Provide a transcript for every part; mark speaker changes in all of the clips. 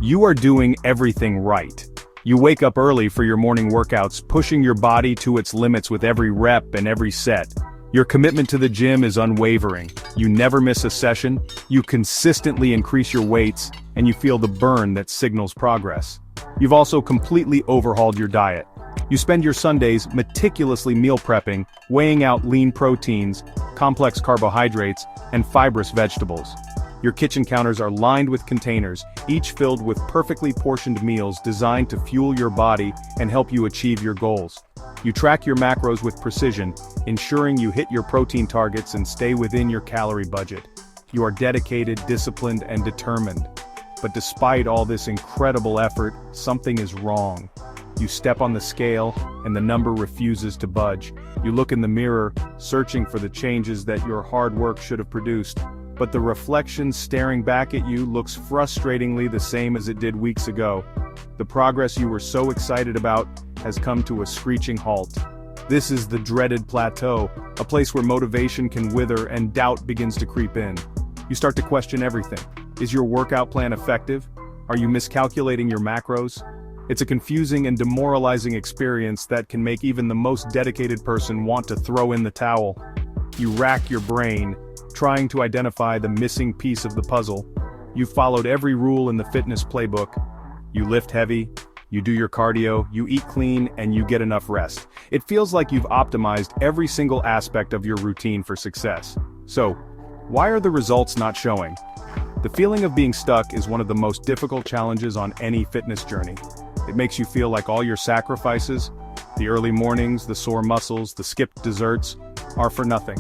Speaker 1: You are doing everything right. You wake up early for your morning workouts, pushing your body to its limits with every rep and every set. Your commitment to the gym is unwavering. You never miss a session, you consistently increase your weights, and you feel the burn that signals progress. You've also completely overhauled your diet. You spend your Sundays meticulously meal prepping, weighing out lean proteins, complex carbohydrates, and fibrous vegetables. Your kitchen counters are lined with containers, each filled with perfectly portioned meals designed to fuel your body and help you achieve your goals. You track your macros with precision, ensuring you hit your protein targets and stay within your calorie budget. You are dedicated, disciplined, and determined. But despite all this incredible effort, something is wrong. You step on the scale, and the number refuses to budge. You look in the mirror, searching for the changes that your hard work should have produced. But the reflection staring back at you looks frustratingly the same as it did weeks ago. The progress you were so excited about has come to a screeching halt. This is the dreaded plateau, a place where motivation can wither and doubt begins to creep in. You start to question everything. Is your workout plan effective? Are you miscalculating your macros? It's a confusing and demoralizing experience that can make even the most dedicated person want to throw in the towel. You rack your brain, trying to identify the missing piece of the puzzle. You've followed every rule in the fitness playbook. You lift heavy, you do your cardio, you eat clean, and you get enough rest. It feels like you've optimized every single aspect of your routine for success. So, why are the results not showing? The feeling of being stuck is one of the most difficult challenges on any fitness journey. It makes you feel like all your sacrifices, the early mornings, the sore muscles, the skipped desserts, are for nothing.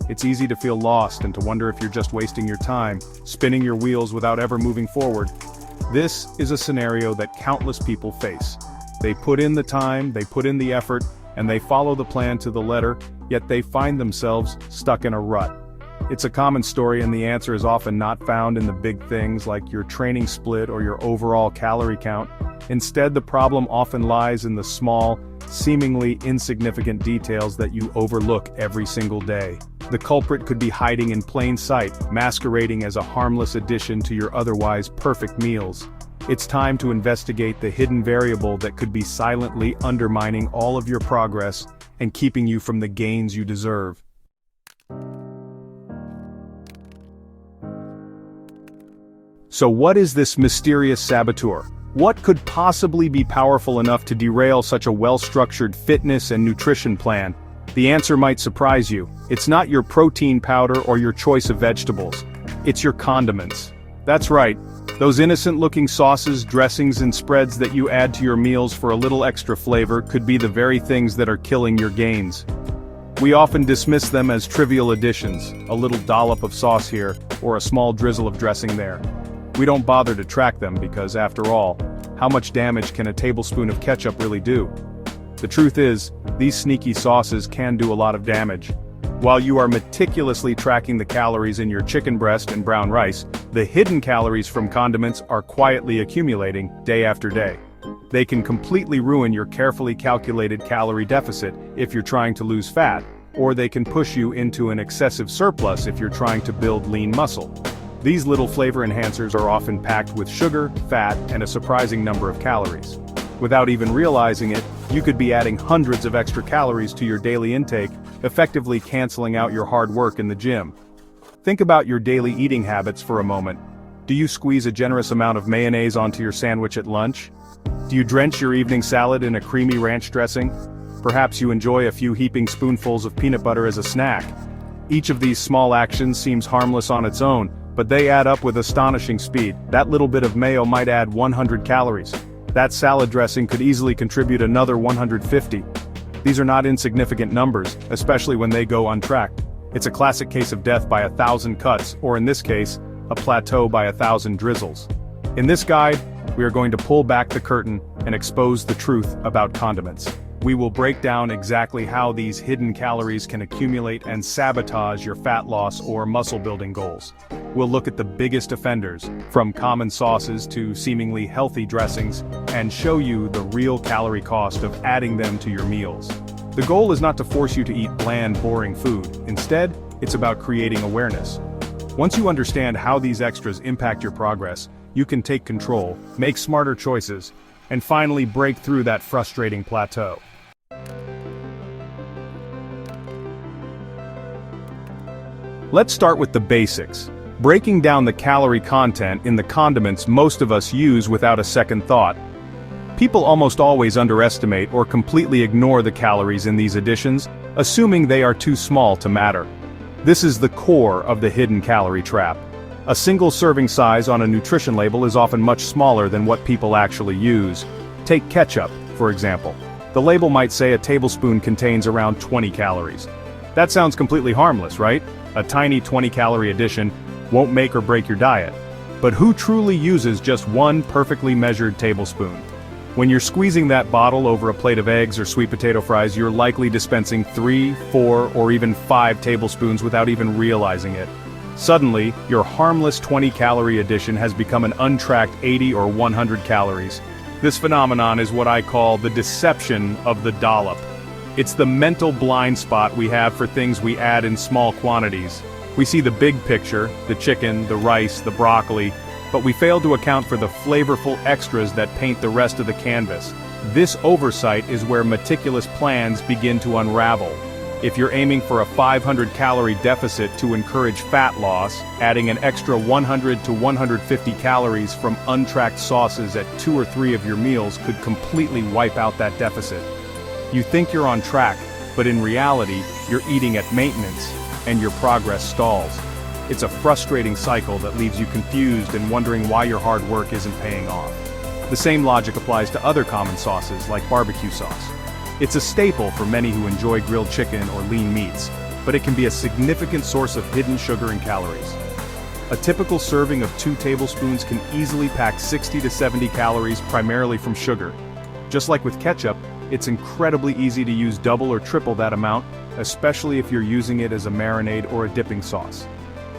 Speaker 1: It's easy to feel lost and to wonder if you're just wasting your time, spinning your wheels without ever moving forward. This is a scenario that countless people face. They put in the time, they put in the effort, and they follow the plan to the letter, yet they find themselves stuck in a rut. It's a common story, and the answer is often not found in the big things like your training split or your overall calorie count. Instead, the problem often lies in the small, seemingly insignificant details that you overlook every single day. The culprit could be hiding in plain sight, masquerading as a harmless addition to your otherwise perfect meals. It's time to investigate the hidden variable that could be silently undermining all of your progress and keeping you from the gains you deserve. So what is this mysterious saboteur? What could possibly be powerful enough to derail such a well-structured fitness and nutrition plan? The answer might surprise you. It's not your protein powder or your choice of vegetables. It's your condiments. That's right. Those innocent-looking sauces, dressings, and spreads that you add to your meals for a little extra flavor could be the very things that are killing your gains. We often dismiss them as trivial additions, a little dollop of sauce here, or a small drizzle of dressing there. We don't bother to track them because, after all, how much damage can a tablespoon of ketchup really do? The truth is, these sneaky sauces can do a lot of damage. While you are meticulously tracking the calories in your chicken breast and brown rice, the hidden calories from condiments are quietly accumulating day after day. They can completely ruin your carefully calculated calorie deficit if you're trying to lose fat, or they can push you into an excessive surplus if you're trying to build lean muscle. These little flavor enhancers are often packed with sugar, fat, and a surprising number of calories. Without even realizing it, you could be adding hundreds of extra calories to your daily intake, effectively canceling out your hard work in the gym. Think about your daily eating habits for a moment. Do you squeeze a generous amount of mayonnaise onto your sandwich at lunch? Do you drench your evening salad in a creamy ranch dressing? Perhaps you enjoy a few heaping spoonfuls of peanut butter as a snack. Each of these small actions seems harmless on its own, but they add up with astonishing speed. That little bit of mayo might add 100 calories. That salad dressing could easily contribute another 150. These are not insignificant numbers, especially when they go untracked. It's a classic case of death by 1,000 cuts, or in this case, a plateau by 1,000 drizzles. In this guide, we are going to pull back the curtain and expose the truth about condiments. We will break down exactly how these hidden calories can accumulate and sabotage your fat loss or muscle building goals. We'll look at the biggest offenders, from common sauces to seemingly healthy dressings, and show you the real calorie cost of adding them to your meals. The goal is not to force you to eat bland, boring food. Instead, it's about creating awareness. Once you understand how these extras impact your progress, you can take control, make smarter choices, and finally break through that frustrating plateau. Let's start with the basics. Breaking down the calorie content in the condiments most of us use without a second thought. People almost always underestimate or completely ignore the calories in these additions, assuming they are too small to matter. This is the core of the hidden calorie trap. A single serving size on a nutrition label is often much smaller than what people actually use. Take ketchup, for example. The label might say a tablespoon contains around 20 calories. That sounds completely harmless, right? A tiny 20-calorie addition won't make or break your diet. But who truly uses just one perfectly measured tablespoon? When you're squeezing that bottle over a plate of eggs or sweet potato fries, you're likely dispensing 3, 4, or even 5 tablespoons without even realizing it. Suddenly, your harmless 20-calorie addition has become an untracked 80 or 100 calories. This phenomenon is what I call the deception of the dollop. It's the mental blind spot we have for things we add in small quantities. We see the big picture, the chicken, the rice, the broccoli, but we fail to account for the flavorful extras that paint the rest of the canvas. This oversight is where meticulous plans begin to unravel. If you're aiming for a 500-calorie deficit to encourage fat loss, adding an extra 100 to 150 calories from untracked sauces at 2 or 3 of your meals could completely wipe out that deficit. You think you're on track, but in reality, you're eating at maintenance, and your progress stalls. It's a frustrating cycle that leaves you confused and wondering why your hard work isn't paying off. The same logic applies to other common sauces like barbecue sauce. It's a staple for many who enjoy grilled chicken or lean meats, but it can be a significant source of hidden sugar and calories. A typical serving of 2 tablespoons can easily pack 60 to 70 calories primarily from sugar. Just like with ketchup, it's incredibly easy to use double or triple that amount, especially if you're using it as a marinade or a dipping sauce.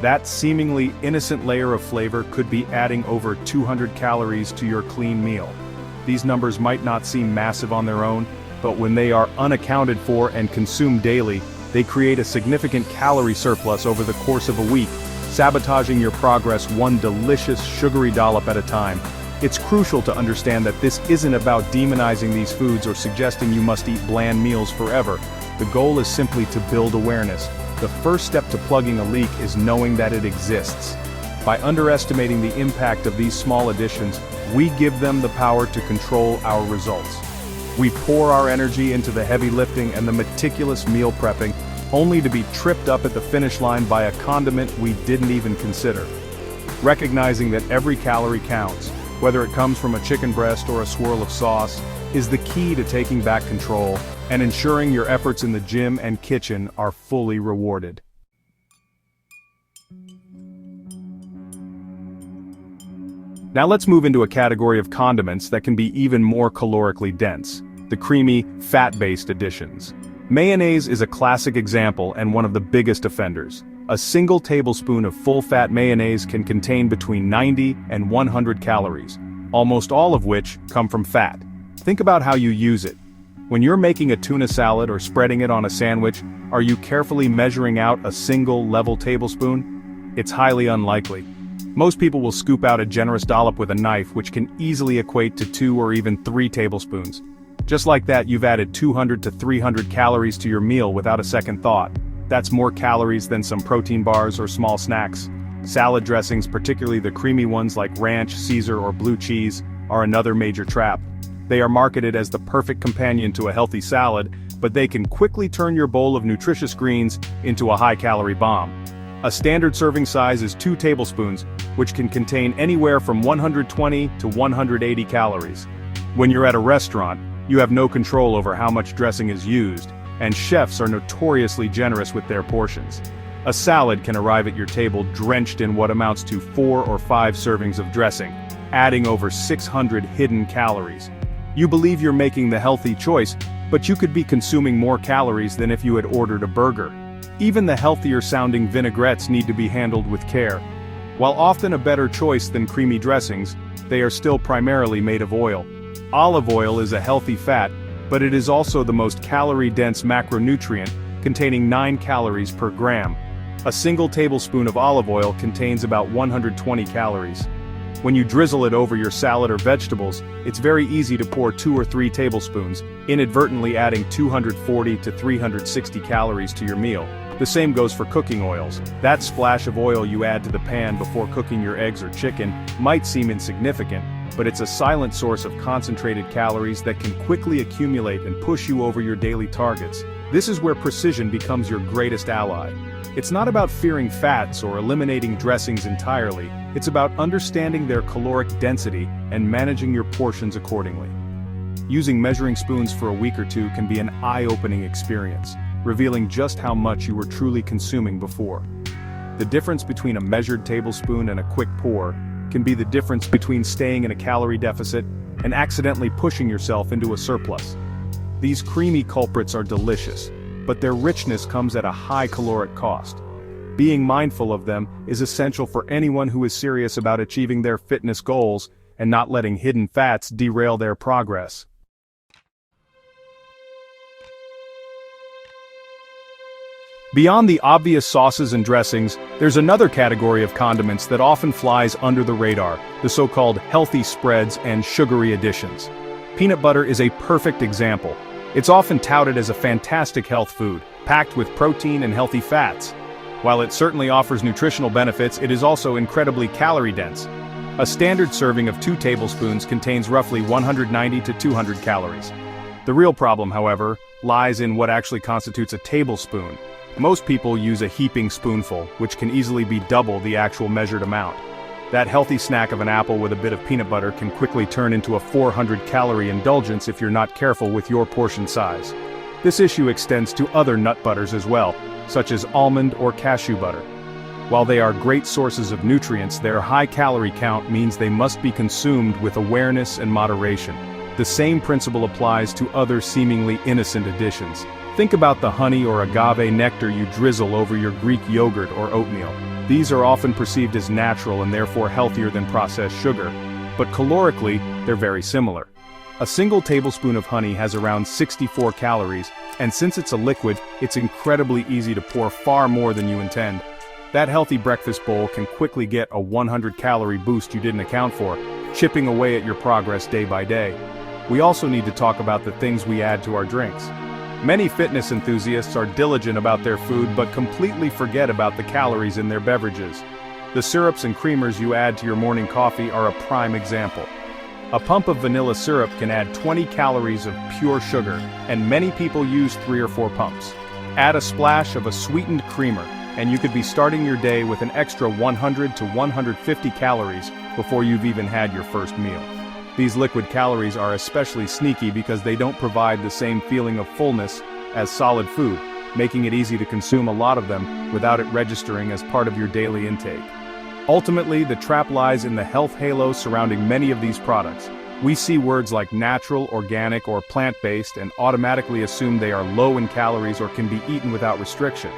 Speaker 1: That seemingly innocent layer of flavor could be adding over 200 calories to your clean meal. These numbers might not seem massive on their own, but when they are unaccounted for and consumed daily, they create a significant calorie surplus over the course of a week, sabotaging your progress one delicious sugary dollop at a time. It's crucial to understand that this isn't about demonizing these foods or suggesting you must eat bland meals forever. The goal is simply to build awareness. The first step to plugging a leak is knowing that it exists. By underestimating the impact of these small additions, we give them the power to control our results. We pour our energy into the heavy lifting and the meticulous meal prepping, only to be tripped up at the finish line by a condiment we didn't even consider. Recognizing that every calorie counts, whether it comes from a chicken breast or a swirl of sauce, is the key to taking back control and ensuring your efforts in the gym and kitchen are fully rewarded. Now let's move into a category of condiments that can be even more calorically dense: the creamy, fat-based additions. Mayonnaise is a classic example and one of the biggest offenders. A single tablespoon of full-fat mayonnaise can contain between 90 and 100 calories, almost all of which come from fat. Think about how you use it. When you're making a tuna salad or spreading it on a sandwich, are you carefully measuring out a single level tablespoon? It's highly unlikely. Most people will scoop out a generous dollop with a knife, which can easily equate to 2 or even 3 tablespoons. Just like that, you've added 200 to 300 calories to your meal without a second thought. That's more calories than some protein bars or small snacks. Salad dressings, particularly the creamy ones like ranch, Caesar, or blue cheese, are another major trap. They are marketed as the perfect companion to a healthy salad, but they can quickly turn your bowl of nutritious greens into a high-calorie bomb. A standard serving size is 2 tablespoons, which can contain anywhere from 120 to 180 calories. When you're at a restaurant, you have no control over how much dressing is used, and chefs are notoriously generous with their portions. A salad can arrive at your table drenched in what amounts to 4 or 5 servings of dressing, adding over 600 hidden calories. You believe you're making the healthy choice, but you could be consuming more calories than if you had ordered a burger. Even the healthier-sounding vinaigrettes need to be handled with care. While often a better choice than creamy dressings, they are still primarily made of oil. Olive oil is a healthy fat, but it is also the most calorie-dense macronutrient, containing 9 calories per gram. A single tablespoon of olive oil contains about 120 calories. When you drizzle it over your salad or vegetables, it's very easy to pour 2 or 3 tablespoons, inadvertently adding 240 to 360 calories to your meal. The same goes for cooking oils. That splash of oil you add to the pan before cooking your eggs or chicken might seem insignificant, but it's a silent source of concentrated calories that can quickly accumulate and push you over your daily targets. This is where precision becomes your greatest ally. It's not about fearing fats or eliminating dressings entirely, it's about understanding their caloric density and managing your portions accordingly. Using measuring spoons for a week or two can be an eye-opening experience, revealing just how much you were truly consuming before. The difference between a measured tablespoon and a quick pour can be the difference between staying in a calorie deficit and accidentally pushing yourself into a surplus. These creamy culprits are delicious, but their richness comes at a high caloric cost. Being mindful of them is essential for anyone who is serious about achieving their fitness goals and not letting hidden fats derail their progress. Beyond the obvious sauces and dressings, there's another category of condiments that often flies under the radar, the so-called healthy spreads and sugary additions. Peanut butter is a perfect example. It's often touted as a fantastic health food, packed with protein and healthy fats. While it certainly offers nutritional benefits, it is also incredibly calorie-dense. A standard serving of 2 tablespoons contains roughly 190 to 200 calories. The real problem, however, lies in what actually constitutes a tablespoon. Most people use a heaping spoonful, which can easily be double the actual measured amount. That healthy snack of an apple with a bit of peanut butter can quickly turn into a 400-calorie indulgence if you're not careful with your portion size. This issue extends to other nut butters as well, such as almond or cashew butter. While they are great sources of nutrients, their high calorie count means they must be consumed with awareness and moderation. The same principle applies to other seemingly innocent additions. Think about the honey or agave nectar you drizzle over your Greek yogurt or oatmeal. These are often perceived as natural and therefore healthier than processed sugar, but calorically, they're very similar. A single tablespoon of honey has around 64 calories, and since it's a liquid, it's incredibly easy to pour far more than you intend. That healthy breakfast bowl can quickly get a 100-calorie boost you didn't account for, chipping away at your progress day by day. We also need to talk about the things we add to our drinks. Many fitness enthusiasts are diligent about their food but completely forget about the calories in their beverages. The syrups and creamers you add to your morning coffee are a prime example. A pump of vanilla syrup can add 20 calories of pure sugar, and many people use 3 or 4 pumps. Add a splash of a sweetened creamer, and you could be starting your day with an extra 100 to 150 calories before you've even had your first meal. These liquid calories are especially sneaky because they don't provide the same feeling of fullness as solid food, making it easy to consume a lot of them without it registering as part of your daily intake. Ultimately, the trap lies in the health halo surrounding many of these products. We see words like natural, organic, or plant-based and automatically assume they are low in calories or can be eaten without restriction.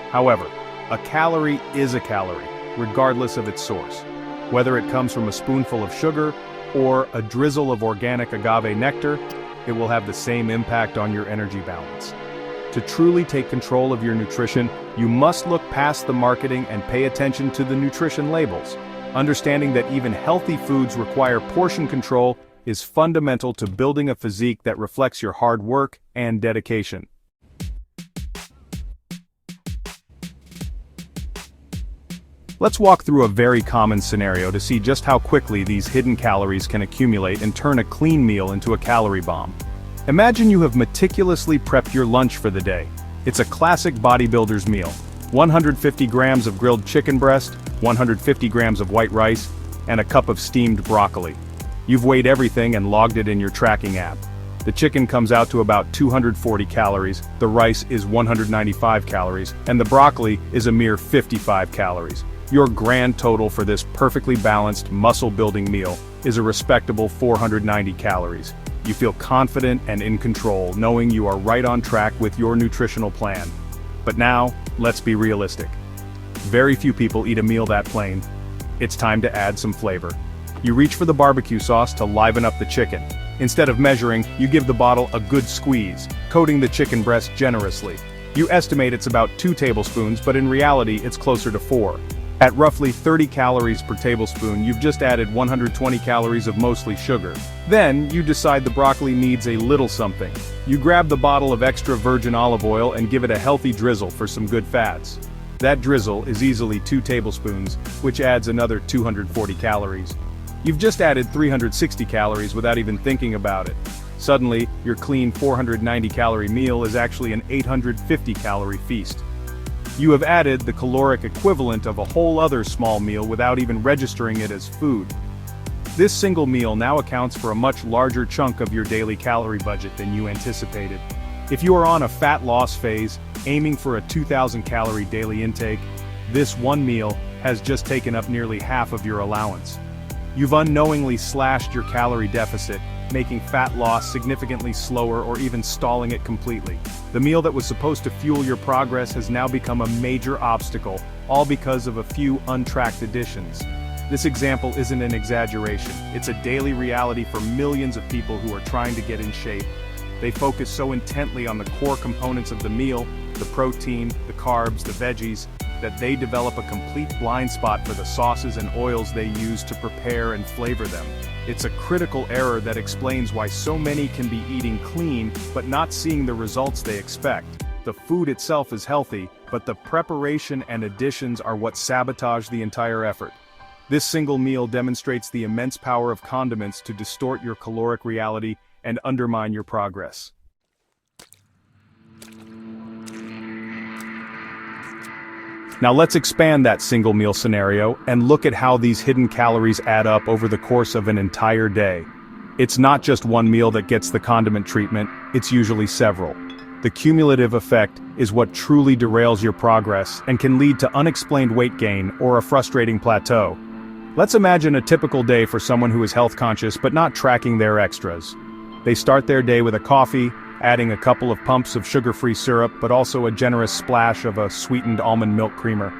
Speaker 1: However, a calorie is a calorie, regardless of its source. Whether it comes from a spoonful of sugar or a drizzle of organic agave nectar, it will have the same impact on your energy balance. To truly take control of your nutrition, you must look past the marketing and pay attention to the nutrition labels. Understanding that even healthy foods require portion control is fundamental to building a physique that reflects your hard work and dedication. Let's walk through a very common scenario to see just how quickly these hidden calories can accumulate and turn a clean meal into a calorie bomb. Imagine you have meticulously prepped your lunch for the day. It's a classic bodybuilder's meal. 150 grams of grilled chicken breast, 150 grams of white rice, and a cup of steamed broccoli. You've weighed everything and logged it in your tracking app. The chicken comes out to about 240 calories, the rice is 195 calories, and the broccoli is a mere 55 calories. Your grand total for this perfectly balanced, muscle-building meal is a respectable 490 calories. You feel confident and in control, knowing you are right on track with your nutritional plan. But now, let's be realistic. Very few people eat a meal that plain. It's time to add some flavor. You reach for the barbecue sauce to liven up the chicken. Instead of measuring, you give the bottle a good squeeze, coating the chicken breast generously. You estimate it's about 2 tablespoons, but in reality it's closer to 4. At roughly 30 calories per tablespoon, you've just added 120 calories of mostly sugar. Then, you decide the broccoli needs a little something. You grab the bottle of extra virgin olive oil and give it a healthy drizzle for some good fats. That drizzle is easily 2 tablespoons, which adds another 240 calories. You've just added 360 calories without even thinking about it. Suddenly, your clean 490-calorie meal is actually an 850-calorie feast. You have added the caloric equivalent of a whole other small meal without even registering it as food. This single meal now accounts for a much larger chunk of your daily calorie budget than you anticipated. If you are on a fat loss phase, aiming for a 2,000-calorie daily intake, this one meal has just taken up nearly half of your allowance. You've unknowingly slashed your calorie deficit, making fat loss significantly slower or even stalling it completely. The meal that was supposed to fuel your progress has now become a major obstacle, all because of a few untracked additions. This example isn't an exaggeration, it's a daily reality for millions of people who are trying to get in shape. They focus so intently on the core components of the meal, the protein, the carbs, the veggies, that they develop a complete blind spot for the sauces and oils they use to prepare and flavor them. It's a critical error that explains why so many can be eating clean but not seeing the results they expect. The food itself is healthy, but the preparation and additions are what sabotage the entire effort. This single meal demonstrates the immense power of condiments to distort your caloric reality and undermine your progress. Now let's expand that single meal scenario and look at how these hidden calories add up over the course of an entire day. It's not just one meal that gets the condiment treatment, it's usually several. The cumulative effect is what truly derails your progress and can lead to unexplained weight gain or a frustrating plateau. Let's imagine a typical day for someone who is health conscious but not tracking their extras. They start their day with a coffee, adding a couple of pumps of sugar-free syrup but also a generous splash of a sweetened almond milk creamer.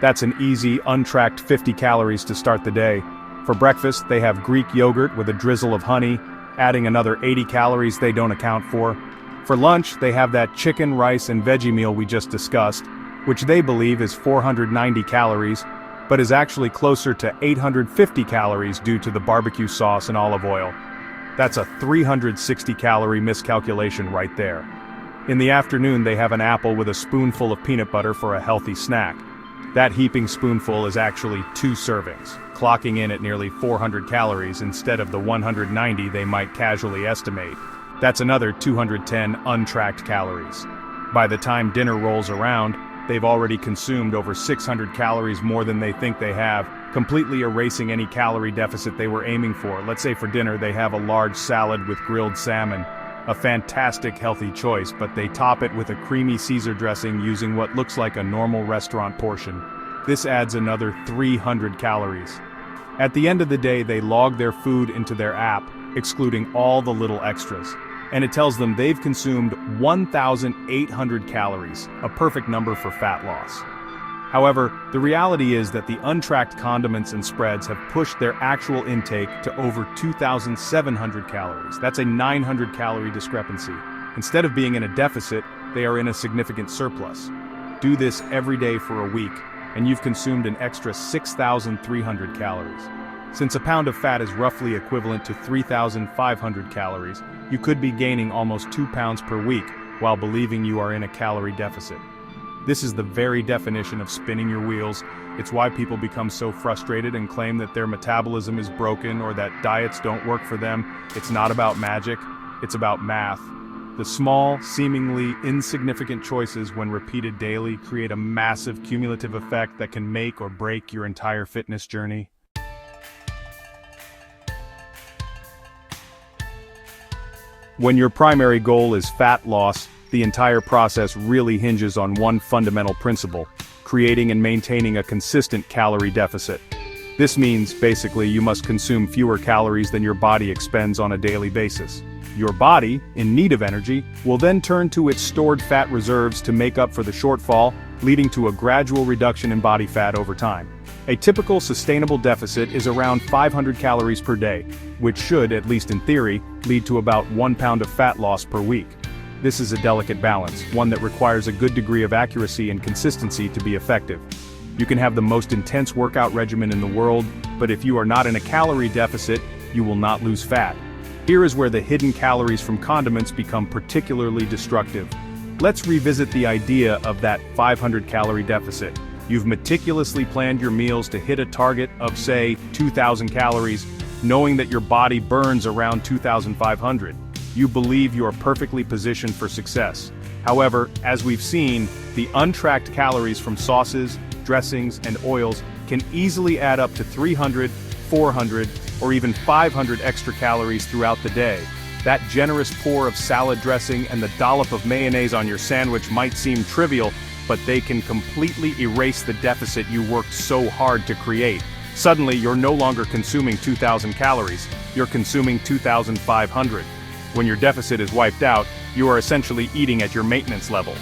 Speaker 1: That's an easy, untracked 50 calories to start the day. For breakfast, they have Greek yogurt with a drizzle of honey, adding another 80 calories they don't account for. For lunch, they have that chicken, rice, and veggie meal we just discussed, which they believe is 490 calories, but is actually closer to 850 calories due to the barbecue sauce and olive oil. That's a 360-calorie miscalculation right there. In the afternoon, they have an apple with a spoonful of peanut butter for a healthy snack. That heaping spoonful is actually 2 servings, clocking in at nearly 400 calories instead of the 190 they might casually estimate. That's another 210 untracked calories. By the time dinner rolls around, they've already consumed over 600 calories more than they think they have, completely erasing any calorie deficit they were aiming for. Let's say for dinner they have a large salad with grilled salmon, a fantastic healthy choice, but they top it with a creamy Caesar dressing using what looks like a normal restaurant portion. This adds another 300 calories. At the end of the day, they log their food into their app, excluding all the little extras. And it tells them they've consumed 1,800 calories, a perfect number for fat loss. However, the reality is that the untracked condiments and spreads have pushed their actual intake to over 2,700 calories. That's a 900-calorie discrepancy. Instead of being in a deficit, they are in a significant surplus. Do this every day for a week, and you've consumed an extra 6,300 calories. Since a pound of fat is roughly equivalent to 3,500 calories, you could be gaining almost 2 pounds per week while believing you are in a calorie deficit. This is the very definition of spinning your wheels. It's why people become so frustrated and claim that their metabolism is broken or that diets don't work for them. It's not about magic, it's about math. The small, seemingly insignificant choices when repeated daily create a massive cumulative effect that can make or break your entire fitness journey. When your primary goal is fat loss, the entire process really hinges on one fundamental principle: creating and maintaining a consistent calorie deficit. This means, basically, you must consume fewer calories than your body expends on a daily basis. Your body, in need of energy, will then turn to its stored fat reserves to make up for the shortfall, leading to a gradual reduction in body fat over time. A typical sustainable deficit is around 500 calories per day, which should, at least in theory, lead to about 1 pound of fat loss per week. This is a delicate balance, one that requires a good degree of accuracy and consistency to be effective. You can have the most intense workout regimen in the world, but if you are not in a calorie deficit, you will not lose fat. Here is where the hidden calories from condiments become particularly destructive. Let's revisit the idea of that 500-calorie deficit. You've meticulously planned your meals to hit a target of, say, 2,000 calories, knowing that your body burns around 2,500. You believe you are perfectly positioned for success. However, as we've seen, the untracked calories from sauces, dressings, and oils can easily add up to 300, 400, or even 500 extra calories throughout the day. That generous pour of salad dressing and the dollop of mayonnaise on your sandwich might seem trivial, but they can completely erase the deficit you worked so hard to create. Suddenly, you're no longer consuming 2,000 calories, you're consuming 2,500. When your deficit is wiped out, you are essentially eating at your maintenance level.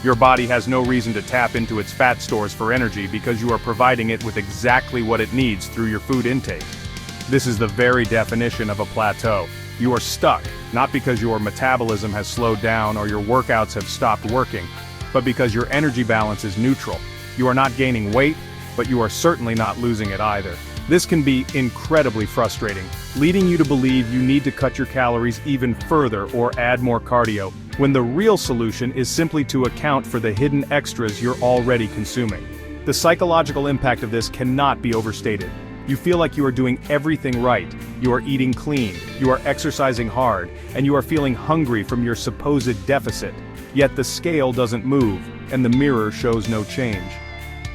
Speaker 1: Your body has no reason to tap into its fat stores for energy because you are providing it with exactly what it needs through your food intake. This is the very definition of a plateau. You are stuck, not because your metabolism has slowed down or your workouts have stopped working, but because your energy balance is neutral. You are not gaining weight, but you are certainly not losing it either. This can be incredibly frustrating, leading you to believe you need to cut your calories even further or add more cardio, when the real solution is simply to account for the hidden extras you're already consuming. The psychological impact of this cannot be overstated. You feel like you are doing everything right, you are eating clean, you are exercising hard, and you are feeling hungry from your supposed deficit. Yet the scale doesn't move, and the mirror shows no change.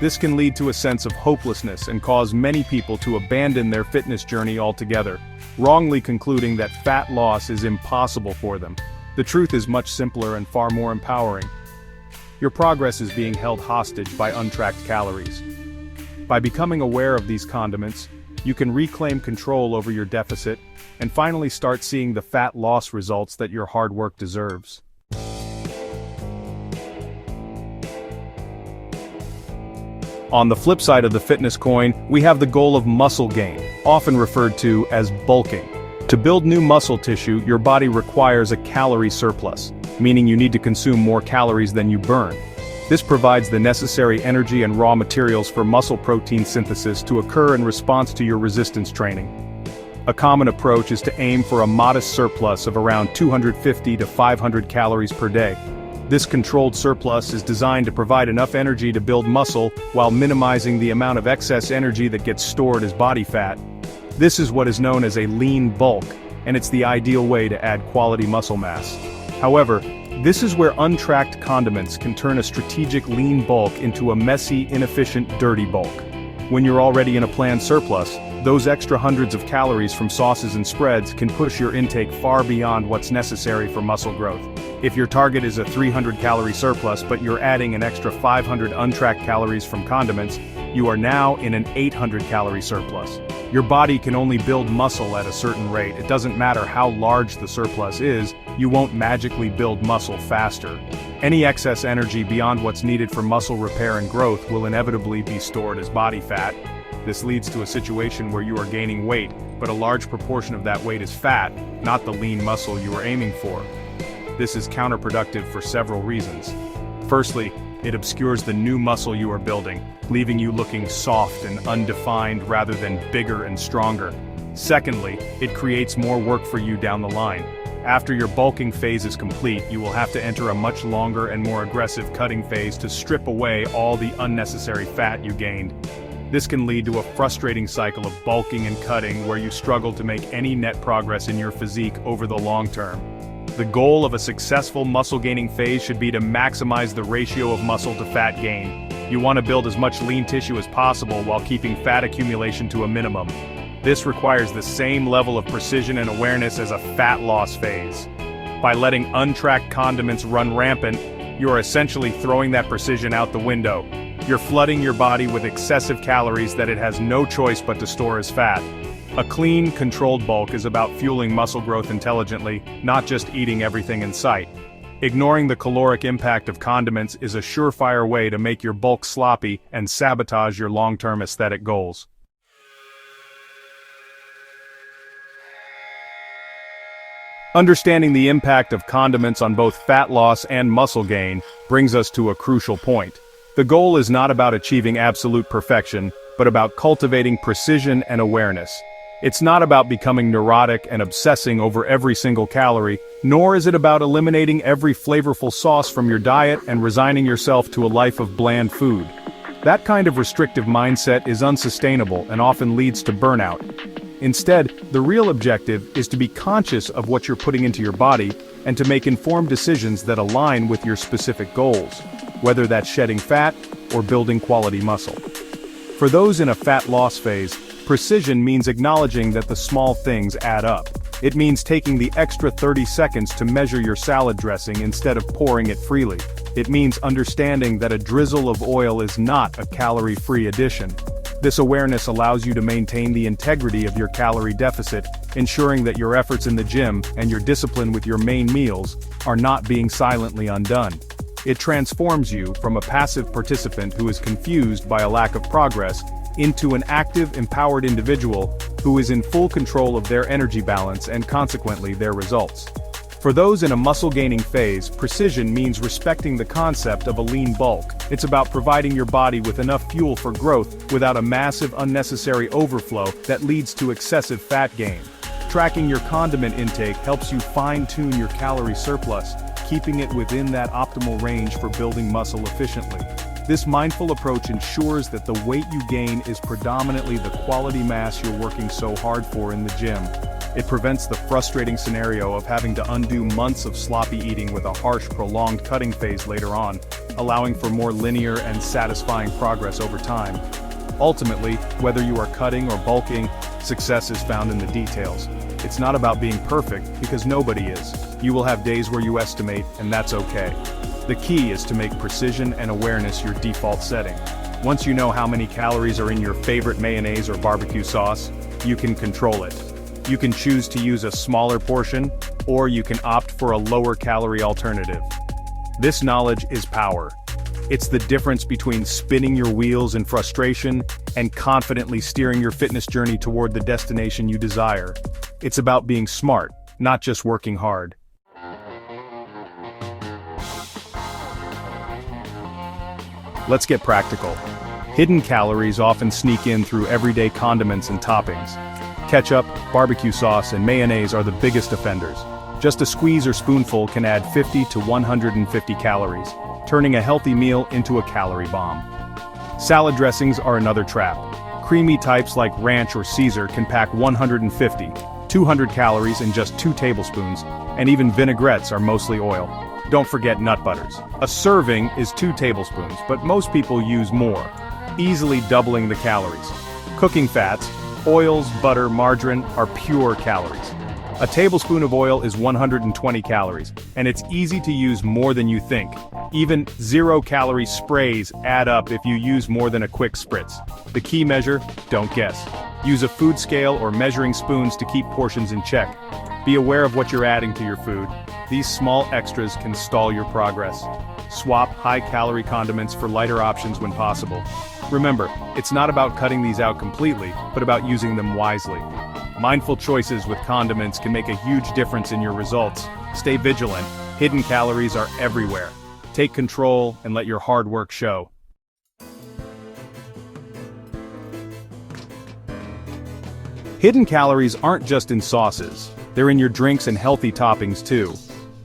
Speaker 1: This can lead to a sense of hopelessness and cause many people to abandon their fitness journey altogether, wrongly concluding that fat loss is impossible for them. The truth is much simpler and far more empowering. Your progress is being held hostage by untracked calories. By becoming aware of these condiments, you can reclaim control over your deficit and finally start seeing the fat loss results that your hard work deserves. On the flip side of the fitness coin, we have the goal of muscle gain, often referred to as bulking. To build new muscle tissue, your body requires a calorie surplus, meaning you need to consume more calories than you burn. This provides the necessary energy and raw materials for muscle protein synthesis to occur in response to your resistance training. A common approach is to aim for a modest surplus of around 250 to 500 calories per day. This controlled surplus is designed to provide enough energy to build muscle while minimizing the amount of excess energy that gets stored as body fat. This is what is known as a lean bulk, and it's the ideal way to add quality muscle mass. However, this is where untracked condiments can turn a strategic lean bulk into a messy, inefficient, dirty bulk. When you're already in a planned surplus, those extra hundreds of calories from sauces and spreads can push your intake far beyond what's necessary for muscle growth. If your target is a 300-calorie surplus but you're adding an extra 500 untracked calories from condiments, you are now in an 800-calorie surplus. Your body can only build muscle at a certain rate. It doesn't matter how large the surplus is, you won't magically build muscle faster. Any excess energy beyond what's needed for muscle repair and growth will inevitably be stored as body fat. This leads to a situation where you are gaining weight, but a large proportion of that weight is fat, not the lean muscle you are aiming for. This is counterproductive for several reasons. Firstly, it obscures the new muscle you are building, leaving you looking soft and undefined rather than bigger and stronger. Secondly, it creates more work for you down the line. After your bulking phase is complete, you will have to enter a much longer and more aggressive cutting phase to strip away all the unnecessary fat you gained. This can lead to a frustrating cycle of bulking and cutting where you struggle to make any net progress in your physique over the long term. The goal of a successful muscle-gaining phase should be to maximize the ratio of muscle to fat gain. You want to build as much lean tissue as possible while keeping fat accumulation to a minimum. This requires the same level of precision and awareness as a fat loss phase. By letting untracked condiments run rampant, you are essentially throwing that precision out the window. You're flooding your body with excessive calories that it has no choice but to store as fat. A clean, controlled bulk is about fueling muscle growth intelligently, not just eating everything in sight. Ignoring the caloric impact of condiments is a surefire way to make your bulk sloppy and sabotage your long-term aesthetic goals. Understanding the impact of condiments on both fat loss and muscle gain brings us to a crucial point. The goal is not about achieving absolute perfection, but about cultivating precision and awareness. It's not about becoming neurotic and obsessing over every single calorie, nor is it about eliminating every flavorful sauce from your diet and resigning yourself to a life of bland food. That kind of restrictive mindset is unsustainable and often leads to burnout. Instead, the real objective is to be conscious of what you're putting into your body and to make informed decisions that align with your specific goals, whether that's shedding fat or building quality muscle. For those in a fat loss phase, precision means acknowledging that the small things add up. It means taking the extra 30 seconds to measure your salad dressing instead of pouring it freely. It means understanding that a drizzle of oil is not a calorie-free addition. This awareness allows you to maintain the integrity of your calorie deficit, ensuring that your efforts in the gym and your discipline with your main meals are not being silently undone. It transforms you from a passive participant who is confused by a lack of progress into an active, empowered individual who is in full control of their energy balance and consequently their results. For those in a muscle-gaining phase, precision means respecting the concept of a lean bulk. It's about providing your body with enough fuel for growth without a massive unnecessary overflow that leads to excessive fat gain. Tracking your condiment intake helps you fine-tune your calorie surplus, keeping it within that optimal range for building muscle efficiently. This mindful approach ensures that the weight you gain is predominantly the quality mass you're working so hard for in the gym. It prevents the frustrating scenario of having to undo months of sloppy eating with a harsh, prolonged cutting phase later on, allowing for more linear and satisfying progress over time. Ultimately, whether you are cutting or bulking, success is found in the details. It's not about being perfect, because nobody is. You will have days where you estimate, and that's okay. The key is to make precision and awareness your default setting. Once you know how many calories are in your favorite mayonnaise or barbecue sauce, you can control it. You can choose to use a smaller portion, or you can opt for a lower calorie alternative. This knowledge is power. It's the difference between spinning your wheels in frustration and confidently steering your fitness journey toward the destination you desire. It's about being smart, not just working hard. Let's get practical. Hidden calories often sneak in through everyday condiments and toppings. Ketchup, barbecue sauce, and mayonnaise are the biggest offenders. Just a squeeze or spoonful can add 50 to 150 calories, turning a healthy meal into a calorie bomb. Salad dressings are another trap. Creamy types like ranch or Caesar can pack 150, 200 calories in just 2 tablespoons, and even vinaigrettes are mostly oil. Don't forget nut butters. A serving is 2 tablespoons, but most people use more, easily doubling the calories. Cooking fats, oils, butter, margarine are pure calories. A tablespoon of oil is 120 calories, and it's easy to use more than you think. Even 0-calorie sprays add up if you use more than a quick spritz. The key measure? Don't guess. Use a food scale or measuring spoons to keep portions in check. Be aware of what you're adding to your food. These small extras can stall your progress. Swap high-calorie condiments for lighter options when possible. Remember, it's not about cutting these out completely, but about using them wisely. Mindful choices with condiments can make a huge difference in your results. Stay vigilant. Hidden calories are everywhere. Take control and let your hard work show. Hidden calories aren't just in sauces. They're in your drinks and healthy toppings too.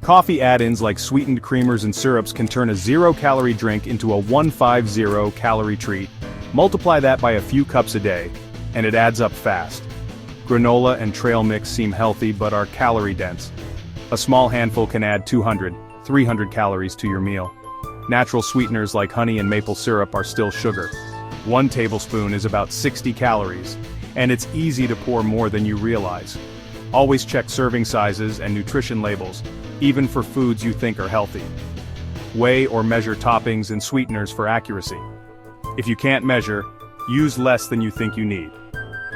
Speaker 1: Coffee add-ins like sweetened creamers and syrups can turn a 0-calorie drink into a 150-calorie treat. Multiply that by a few cups a day, and it adds up fast. Granola and trail mix seem healthy but are calorie-dense. A small handful can add 200, 300 calories to your meal. Natural sweeteners like honey and maple syrup are still sugar. 1 tablespoon is about 60 calories, and it's easy to pour more than you realize. Always check serving sizes and nutrition labels, even for foods you think are healthy. Weigh or measure toppings and sweeteners for accuracy. If you can't measure, use less than you think you need.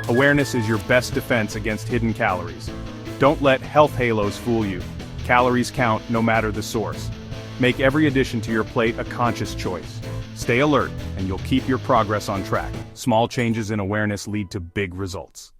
Speaker 1: Awareness is your best defense against hidden calories. Don't let health halos fool you. Calories count no matter the source. Make every addition to your plate a conscious choice. Stay alert, and you'll keep your progress on track. Small changes in awareness lead to big results.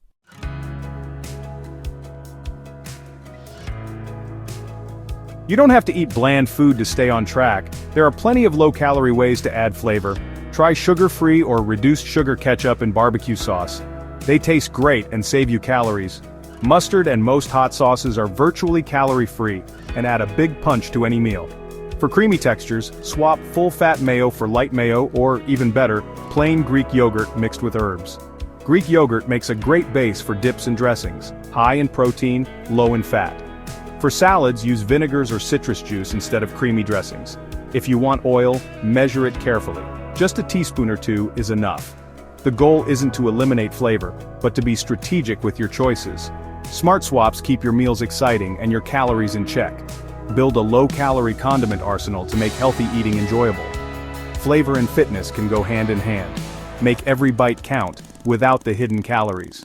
Speaker 1: You don't have to eat bland food to stay on track. There are plenty of low-calorie ways to add flavor. Try sugar-free or reduced sugar ketchup and barbecue sauce. They taste great and save you calories. Mustard and most hot sauces are virtually calorie-free and add a big punch to any meal. For creamy textures, swap full-fat mayo for light mayo or, even better, plain Greek yogurt mixed with herbs. Greek yogurt makes a great base for dips and dressings, high in protein, low in fat. For salads, use vinegars or citrus juice instead of creamy dressings. If you want oil, measure it carefully. Just a teaspoon or two is enough. The goal isn't to eliminate flavor, but to be strategic with your choices. Smart swaps keep your meals exciting and your calories in check. Build a low-calorie condiment arsenal to make healthy eating enjoyable. Flavor and fitness can go hand in hand. Make every bite count, without the hidden calories.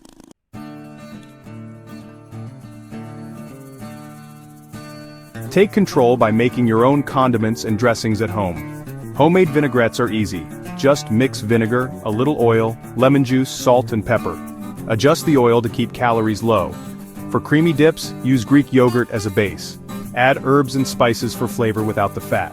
Speaker 1: Take control by making your own condiments and dressings at home. Homemade vinaigrettes are easy. Just mix vinegar, a little oil, lemon juice, salt and pepper. Adjust the oil to keep calories low. For creamy dips, use Greek yogurt as a base. Add herbs and spices for flavor without the fat.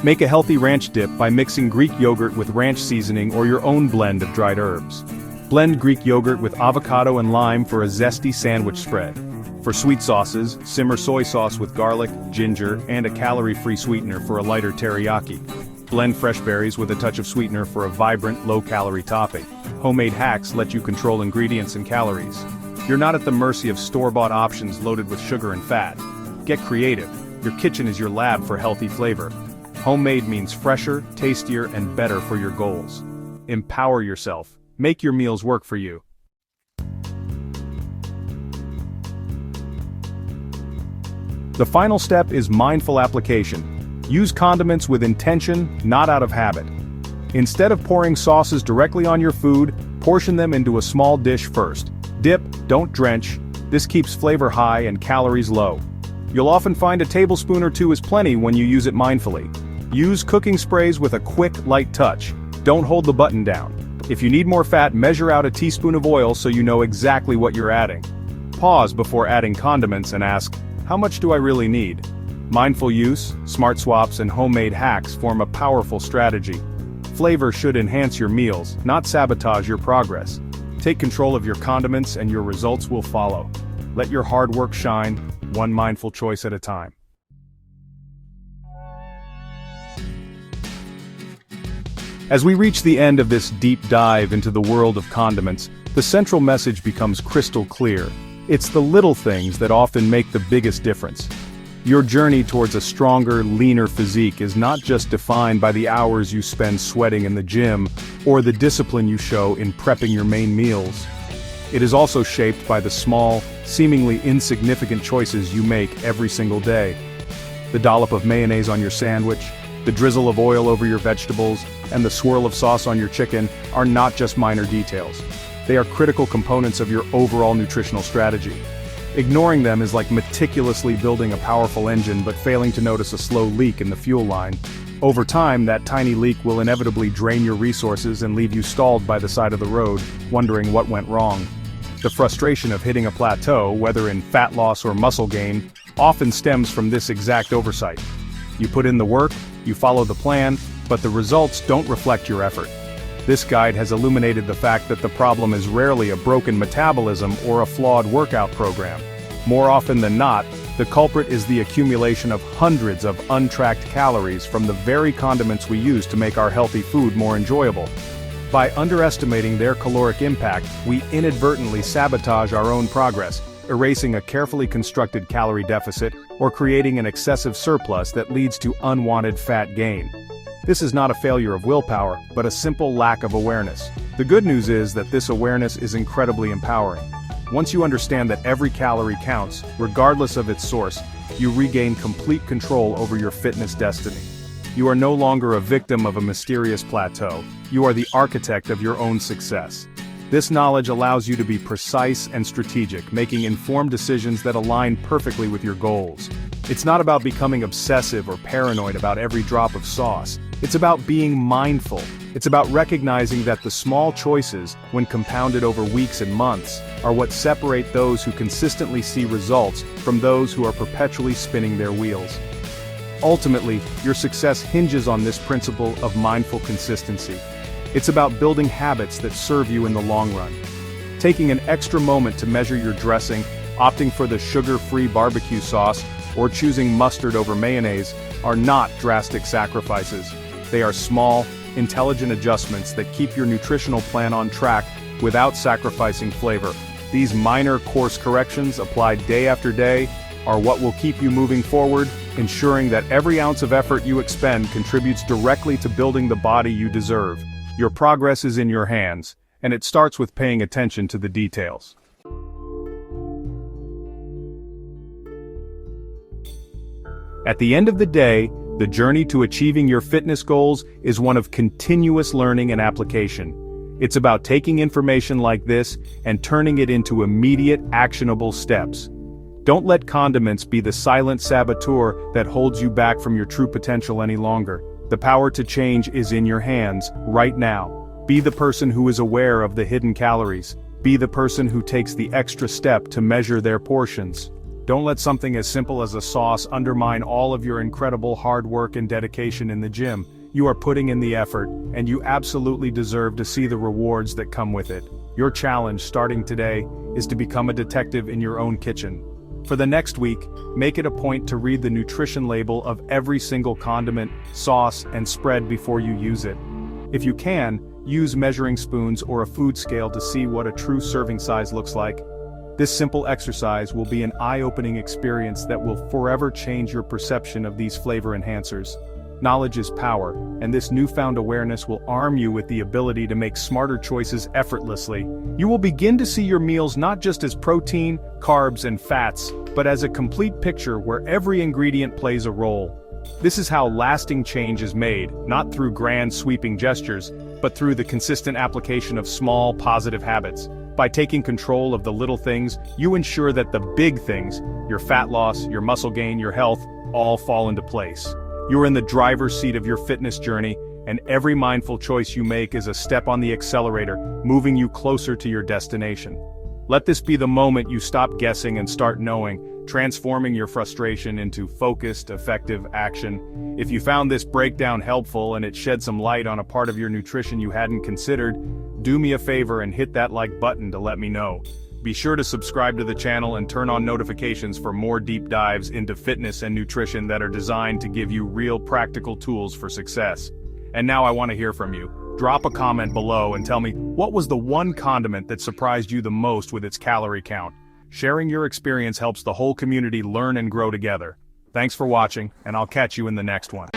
Speaker 1: Make a healthy ranch dip by mixing Greek yogurt with ranch seasoning or your own blend of dried herbs. Blend Greek yogurt with avocado and lime for a zesty sandwich spread. For sweet sauces, simmer soy sauce with garlic, ginger, and a calorie-free sweetener for a lighter teriyaki. Blend fresh berries with a touch of sweetener for a vibrant, low-calorie topping. Homemade hacks let you control ingredients and calories. You're not at the mercy of store-bought options loaded with sugar and fat. Get creative. Your kitchen is your lab for healthy flavor. Homemade means fresher, tastier, and better for your goals. Empower yourself. Make your meals work for you. The final step is mindful application. Use condiments with intention, not out of habit. Instead of pouring sauces directly on your food, portion them into a small dish first. Dip, don't drench. This keeps flavor high and calories low. You'll often find a tablespoon or two is plenty when you use it mindfully. Use cooking sprays with a quick, light touch. Don't hold the button down. If you need more fat, measure out a teaspoon of oil so you know exactly what you're adding. Pause before adding condiments and ask, how much do I really need? Mindful use, smart swaps, and homemade hacks form a powerful strategy. Flavor should enhance your meals, not sabotage your progress. Take control of your condiments and your results will follow. Let your hard work shine, one mindful choice at a time. As we reach the end of this deep dive into the world of condiments, the central message becomes crystal clear. It's the little things that often make the biggest difference. Your journey towards a stronger, leaner physique is not just defined by the hours you spend sweating in the gym, or the discipline you show in prepping your main meals. It is also shaped by the small, seemingly insignificant choices you make every single day. The dollop of mayonnaise on your sandwich, the drizzle of oil over your vegetables, and the swirl of sauce on your chicken are not just minor details. They are critical components of your overall nutritional strategy. Ignoring them is like meticulously building a powerful engine but failing to notice a slow leak in the fuel line. Over time, that tiny leak will inevitably drain your resources and leave you stalled by the side of the road, wondering what went wrong. The frustration of hitting a plateau, whether in fat loss or muscle gain, often stems from this exact oversight. You put in the work, you follow the plan, but the results don't reflect your effort. This guide has illuminated the fact that the problem is rarely a broken metabolism or a flawed workout program. More often than not, the culprit is the accumulation of hundreds of untracked calories from the very condiments we use to make our healthy food more enjoyable. By underestimating their caloric impact, we inadvertently sabotage our own progress, erasing a carefully constructed calorie deficit or creating an excessive surplus that leads to unwanted fat gain. This is not a failure of willpower, but a simple lack of awareness. The good news is that this awareness is incredibly empowering. Once you understand that every calorie counts, regardless of its source, you regain complete control over your fitness destiny. You are no longer a victim of a mysterious plateau. You are the architect of your own success. This knowledge allows you to be precise and strategic, making informed decisions that align perfectly with your goals. It's not about becoming obsessive or paranoid about every drop of sauce. It's about being mindful. It's about recognizing that the small choices, when compounded over weeks and months, are what separate those who consistently see results from those who are perpetually spinning their wheels. Ultimately, your success hinges on this principle of mindful consistency. It's about building habits that serve you in the long run. Taking an extra moment to measure your dressing, opting for the sugar-free barbecue sauce, or choosing mustard over mayonnaise are not drastic sacrifices. They are small, intelligent adjustments that keep your nutritional plan on track without sacrificing flavor. These minor course corrections applied day after day are what will keep you moving forward, ensuring that every ounce of effort you expend contributes directly to building the body you deserve. Your progress is in your hands, and it starts with paying attention to the details. At the end of the day, the journey to achieving your fitness goals is one of continuous learning and application. It's about taking information like this and turning it into immediate, actionable steps. Don't let condiments be the silent saboteur that holds you back from your true potential any longer. The power to change is in your hands, right now. Be the person who is aware of the hidden calories. Be the person who takes the extra step to measure their portions. Don't let something as simple as a sauce undermine all of your incredible hard work and dedication in the gym. You are putting in the effort, and you absolutely deserve to see the rewards that come with it. Your challenge, starting today, is to become a detective in your own kitchen. For the next week, make it a point to read the nutrition label of every single condiment, sauce, and spread before you use it. If you can, use measuring spoons or a food scale to see what a true serving size looks like. This simple exercise will be an eye-opening experience that will forever change your perception of these flavor enhancers. Knowledge is power, and this newfound awareness will arm you with the ability to make smarter choices effortlessly. You will begin to see your meals not just as protein, carbs, and fats, but as a complete picture where every ingredient plays a role. This is how lasting change is made, not through grand sweeping gestures, but through the consistent application of small, positive habits. By taking control of the little things, you ensure that the big things, your fat loss, your muscle gain, your health, all fall into place. You're in the driver's seat of your fitness journey, and every mindful choice you make is a step on the accelerator, moving you closer to your destination. Let this be the moment you stop guessing and start knowing, transforming your frustration into focused, effective action. If you found this breakdown helpful and it shed some light on a part of your nutrition you hadn't considered, do me a favor and hit that like button to let me know. Be sure to subscribe to the channel and turn on notifications for more deep dives into fitness and nutrition that are designed to give you real practical tools for success. And now I want to hear from you. Drop a comment below and tell me, what was the one condiment that surprised you the most with its calorie count? Sharing your experience helps the whole community learn and grow together. Thanks for watching, and I'll catch you in the next one.